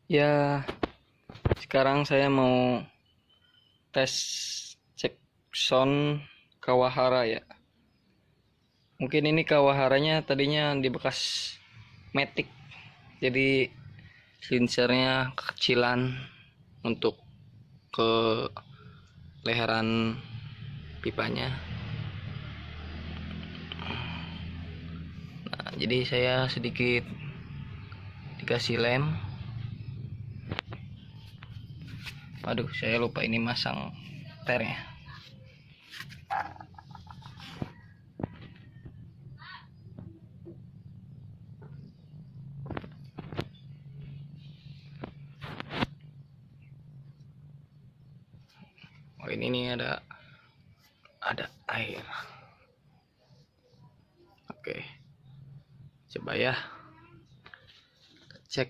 Ya, sekarang saya mau tes cek sound Kawahara ya. Mungkin ini Kawaharanya tadinya di bekas Matic, jadi slincernya kekecilan untuk ke leheran pipanya. Nah, jadi saya sedikit dikasih lem. Waduh, saya lupa ini masang ternya. Oh, ini nih ada air. Oke, coba ya, cek.